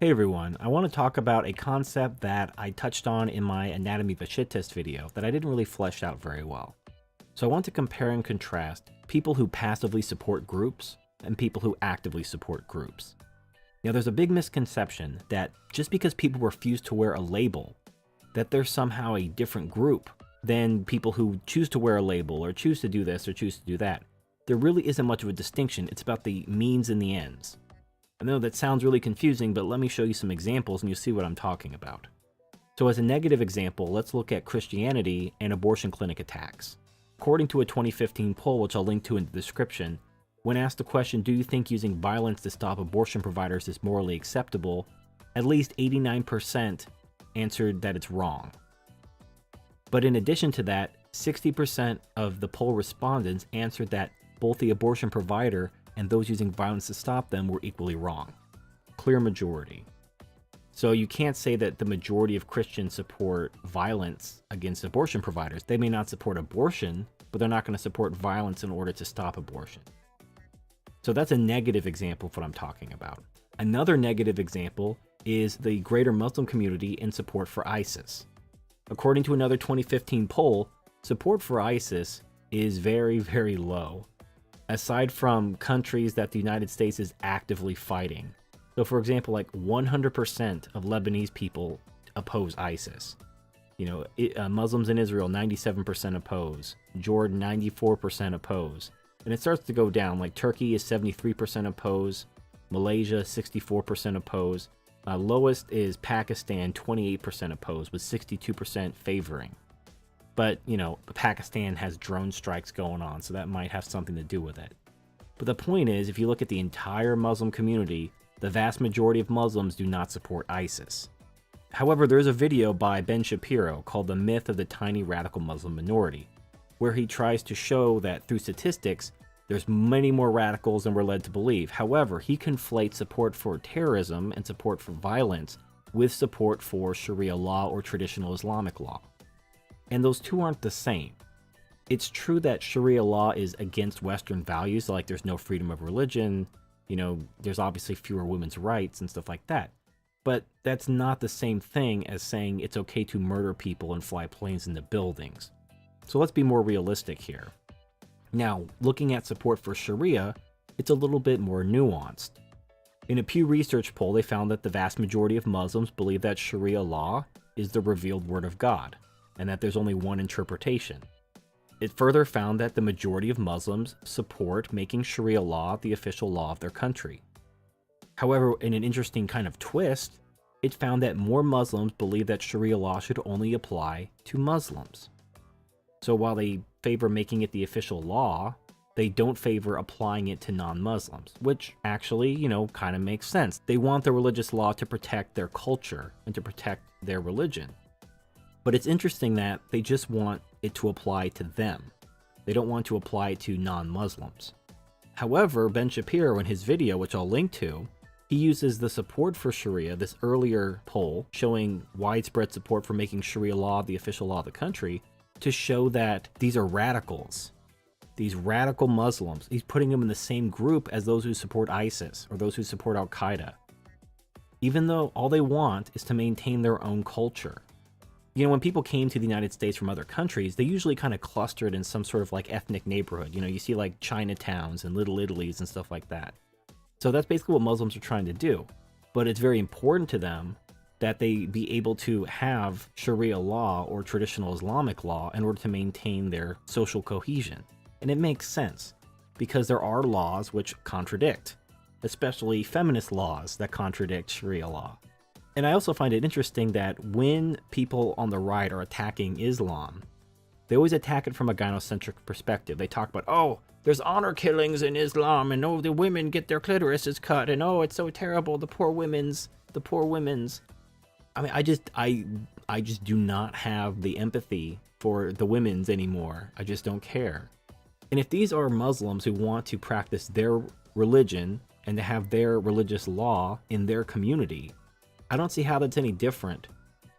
Hey everyone, I want to talk about a concept that I touched on in my Anatomy of a Shit Test video that I didn't really flesh out very well. So I want to compare and contrast people who passively support groups and people who actively support groups. Now there's a big misconception that just because people refuse to wear a label, that they're somehow a different group than people who choose to wear a label or choose to do this or choose to do that. There really isn't much of a distinction, it's about the means and the ends. I know that sounds really confusing, but let me show you some examples and you'll see what I'm talking about. So as a negative example, let's look at Christianity and abortion clinic attacks. According to a 2015 poll, which I'll link to in the description, when asked the question, do you think using violence to stop abortion providers is morally acceptable, at least 89% answered that it's wrong. But in addition to that, 60% of the poll respondents answered that both the abortion provider and those using violence to stop them were equally wrong. Clear majority. So you can't say that the majority of Christians support violence against abortion providers. They may not support abortion, but they're not going to support violence in order to stop abortion. So that's a negative example of what I'm talking about. Another negative example is the greater Muslim community in support for ISIS. According to another 2015 poll, support for ISIS is very, very low, aside from countries that the United States is actively fighting. So for example, like 100% of Lebanese people oppose ISIS. Muslims in Israel, 97% oppose. Jordan, 94% oppose. And it starts to go down, like Turkey is 73% oppose. Malaysia, 64% oppose. Lowest is Pakistan, 28% oppose, with 62% favoring. But, Pakistan has drone strikes going on, so that might have something to do with it. But the point is, if you look at the entire Muslim community, the vast majority of Muslims do not support ISIS. However, there's a video by Ben Shapiro called The Myth of the Tiny Radical Muslim Minority, where he tries to show that through statistics, there's many more radicals than we're led to believe. However, he conflates support for terrorism and support for violence with support for Sharia law or traditional Islamic law. And those two aren't the same. It's true that Sharia law is against Western values, like there's no freedom of religion, there's obviously fewer women's rights and stuff like that. But that's not the same thing as saying it's okay to murder people and fly planes into buildings. So let's be more realistic here. Now, looking at support for Sharia, it's a little bit more nuanced. In a Pew Research poll, they found that the vast majority of Muslims believe that Sharia law is the revealed word of God, and that there's only one interpretation. It further found that the majority of Muslims support making Sharia law the official law of their country. However, in an interesting kind of twist, it found that more Muslims believe that Sharia law should only apply to Muslims. So while they favor making it the official law, they don't favor applying it to non-Muslims, which actually, kind of makes sense. They want the religious law to protect their culture and to protect their religion. But it's interesting that they just want it to apply to them. They don't want to apply it to non-Muslims. However, Ben Shapiro in his video, which I'll link to, he uses the support for Sharia, this earlier poll showing widespread support for making Sharia law the official law of the country, to show that these are radicals. These radical Muslims, he's putting them in the same group as those who support ISIS or those who support Al-Qaeda. Even though all they want is to maintain their own culture. When people came to the United States from other countries, they usually kind of clustered in some sort of like ethnic neighborhood. You see like Chinatowns and Little Italies and stuff like that. So that's basically what Muslims are trying to do. But it's very important to them that they be able to have Sharia law or traditional Islamic law in order to maintain their social cohesion. And it makes sense, because there are laws which contradict, especially feminist laws that contradict Sharia law. And I also find it interesting that when people on the right are attacking Islam, they always attack it from a gynocentric perspective. They talk about, oh, there's honor killings in Islam, and oh, the women get their clitorises cut, and oh, it's so terrible, the poor women's. I mean, I just do not have the empathy for the women's anymore. I just don't care. And if these are Muslims who want to practice their religion and to have their religious law in their community, I don't see how that's any different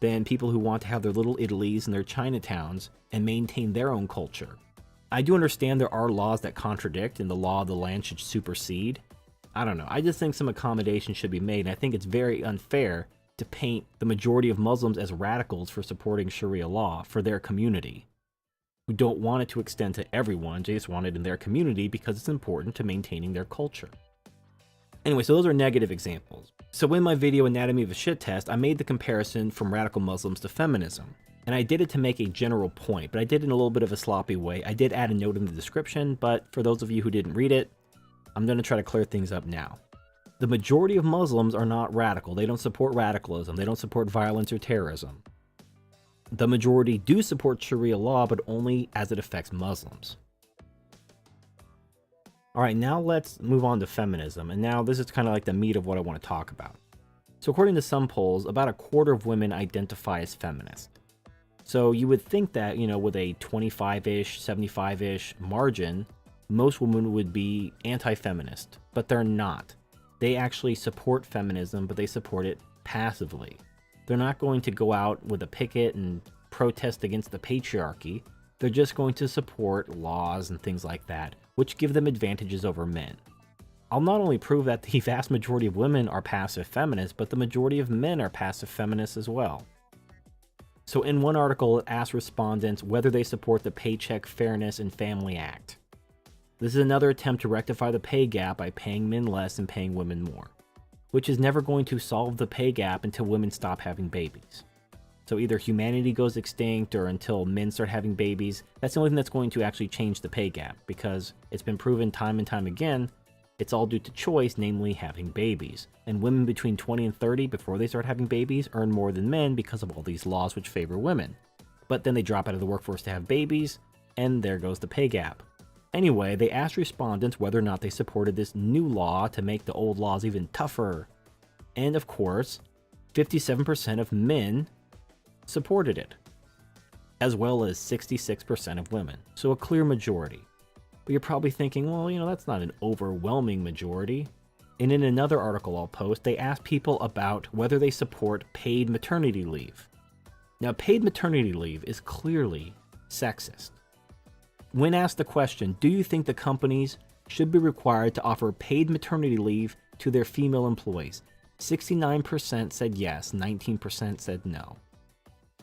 than people who want to have their Little Italies and their Chinatowns and maintain their own culture. I do understand there are laws that contradict and the law of the land should supersede. I don't know. I just think some accommodation should be made, and I think it's very unfair to paint the majority of Muslims as radicals for supporting Sharia law for their community, who don't want it to extend to everyone. They just want it in their community because it's important to maintaining their culture. Anyway, so those are negative examples. So in my video Anatomy of a Shit Test, I made the comparison from radical Muslims to feminism. And I did it to make a general point, but I did it in a little bit of a sloppy way. I did add a note in the description, but for those of you who didn't read it, I'm going to try to clear things up now. The majority of Muslims are not radical. They don't support radicalism. They don't support violence or terrorism. The majority do support Sharia law, but only as it affects Muslims. All right, now let's move on to feminism. And now this is kind of like the meat of what I want to talk about. So according to some polls, about a quarter of women identify as feminist. So you would think that, you know, with a 25-ish, 75-ish margin, most women would be anti-feminist, but they're not. They actually support feminism, but they support it passively. They're not going to go out with a picket and protest against the patriarchy. They're just going to support laws and things like that, which give them advantages over men. I'll not only prove that the vast majority of women are passive feminists, but the majority of men are passive feminists as well. So in one article, it asked respondents whether they support the Paycheck Fairness and Family Act. This is another attempt to rectify the pay gap by paying men less and paying women more, which is never going to solve the pay gap until women stop having babies. So either humanity goes extinct or until men start having babies. That's the only thing that's going to actually change the pay gap, because it's been proven time and time again, it's all due to choice, namely having babies. And women between 20 and 30, before they start having babies, earn more than men because of all these laws which favor women. But then they drop out of the workforce to have babies, and there goes the pay gap. Anyway, they asked respondents whether or not they supported this new law to make the old laws even tougher. And of course, 57% of men supported it, as well as 66% of women. So a clear majority. But you're probably thinking, well, you know, that's not an overwhelming majority. And in another article I'll post, they asked people about whether they support paid maternity leave. Now, paid maternity leave is clearly sexist. When asked the question, do you think the companies should be required to offer paid maternity leave to their female employees? 69% said yes, 19% said no.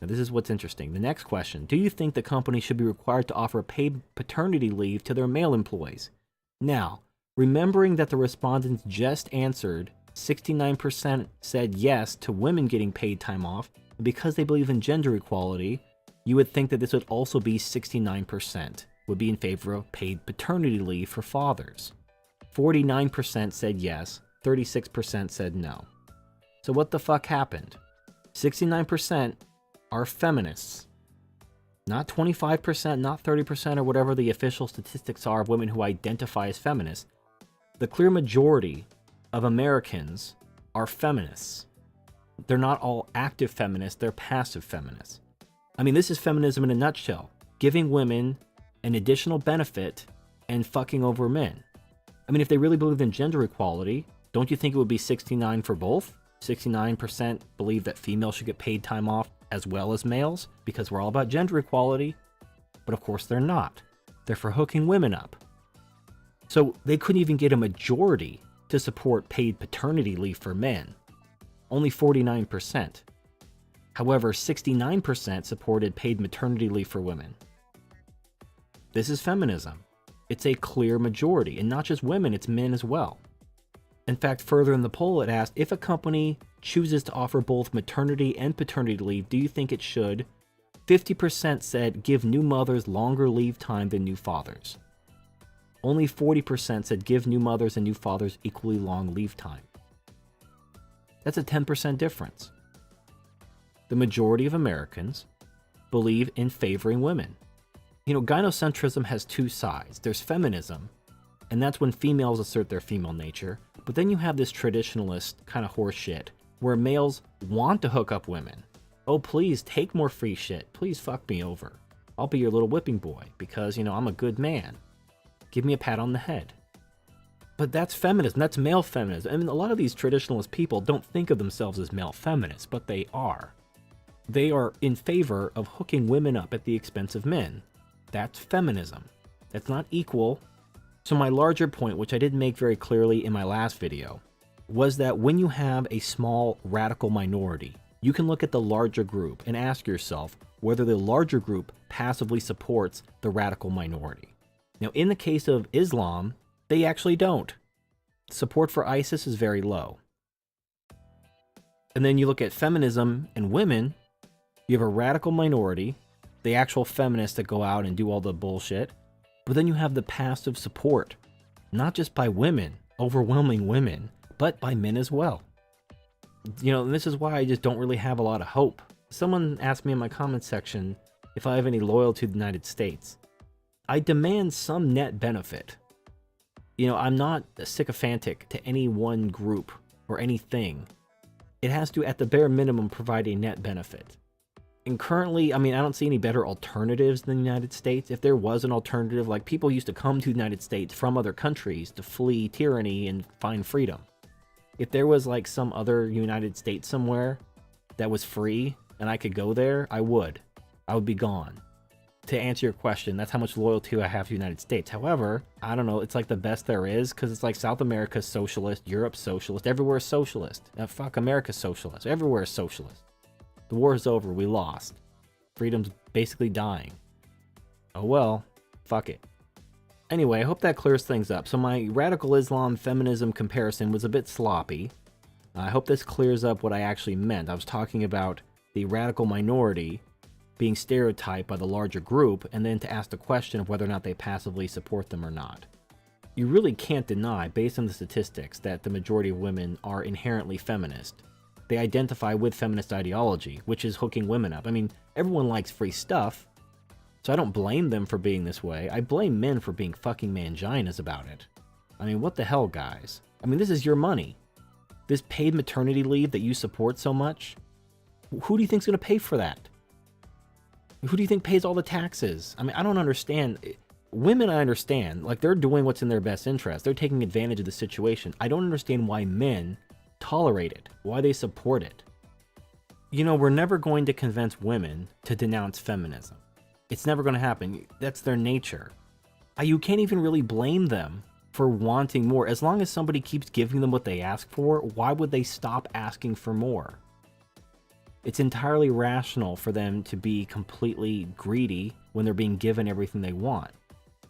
Now, this is what's interesting. The next question, do you think the company should be required to offer paid paternity leave to their male employees? Now, remembering that the respondents just answered, 69% said yes to women getting paid time off, and because they believe in gender equality, you would think that this would also be 69% would be in favor of paid paternity leave for fathers. 49% said yes, 36% said no. So what the fuck happened? 69% are feminists. Not 25%, not 30%, or whatever the official statistics are of women who identify as feminists. The clear majority of Americans are feminists. They're not all active feminists, they're passive feminists. I mean, this is feminism in a nutshell. Giving women an additional benefit and fucking over men. I mean, if they really believed in gender equality, don't you think it would be 69 for both? 69% believe that females should get paid time off as well as males, because we're all about gender equality. But of course they're not. They're for hooking women up. So they couldn't even get a majority to support paid paternity leave for men. Only 49%. However, 69% supported paid maternity leave for women. This is feminism. It's a clear majority, and not just women, it's men as well. In fact, further in the poll, it asked, if a company chooses to offer both maternity and paternity leave, do you think it should? 50% said give new mothers longer leave time than new fathers. Only 40% said give new mothers and new fathers equally long leave time. That's a 10% difference. The majority of Americans believe in favoring women. You know, gynocentrism has two sides. There's feminism, and that's when females assert their female nature. But then you have this traditionalist kind of horse shit, where males want to hook up women. Oh, please take more free shit. Please fuck me over. I'll be your little whipping boy because, you know, I'm a good man. Give me a pat on the head. But that's feminism. That's male feminism. I mean, a lot of these traditionalist people don't think of themselves as male feminists, but they are. They are in favor of hooking women up at the expense of men. That's feminism. That's not equal. So my larger point, which I didn't make very clearly in my last video, was that when you have a small radical minority, you can look at the larger group and ask yourself whether the larger group passively supports the radical minority. Now, in the case of Islam, they actually don't. Support for ISIS is very low. And then you look at feminism and women, you have a radical minority, the actual feminists that go out and do all the bullshit, but then you have the passive support, not just by women, overwhelming women, but by men as well. You know, and this is why I just don't really have a lot of hope. Someone asked me in my comments section if I have any loyalty to the United States. I demand some net benefit. You know, I'm not sycophantic to any one group or anything. It has to, at the bare minimum, provide a net benefit. And currently, I mean, I don't see any better alternatives than the United States. If there was an alternative, like people used to come to the United States from other countries to flee tyranny and find freedom. If there was like some other United States somewhere that was free and I could go there, I would be gone. To answer your question, that's how much loyalty I have to the United States. However, I don't know, it's like the best there is, because it's like South America's socialist, Europe's socialist, everywhere is socialist. Fuck, America's socialist, everywhere is socialist. The war is over, we lost. Freedom's basically dying. Oh well, fuck it. Anyway, I hope that clears things up. So my radical Islam feminism comparison was a bit sloppy. I hope this clears up what I actually meant. I was talking about the radical minority being stereotyped by the larger group, and then to ask the question of whether or not they passively support them or not. You really can't deny, based on the statistics, that the majority of women are inherently feminist. They identify with feminist ideology, which is hooking women up. I mean, everyone likes free stuff, so I don't blame them for being this way. I blame men for being fucking manginas about it. I mean, what the hell, guys? I mean, this is your money. This paid maternity leave that you support so much, who do you think's gonna pay for that? Who do you think pays all the taxes? I mean, I don't understand. Women, I understand. Like, they're doing what's in their best interest. They're taking advantage of the situation. I don't understand why men tolerate it, why they support it. You know, we're never going to convince women to denounce feminism. It's never going to happen. That's their nature. You can't even really blame them for wanting more. As long as somebody keeps giving them what they ask for, why would they stop asking for more? It's entirely rational for them to be completely greedy when they're being given everything they want.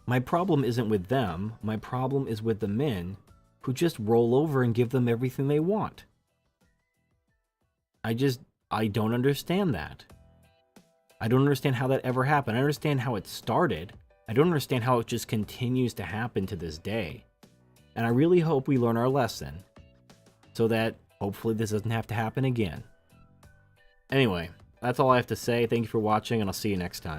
My problem isn't with them. My problem is with the men who just roll over and give them everything they want. I don't understand that. I don't understand how that ever happened. I understand how it started. I don't understand how it just continues to happen to this day. And I really hope we learn our lesson so that hopefully this doesn't have to happen again. Anyway, that's all I have to say. Thank you for watching, and I'll see you next time.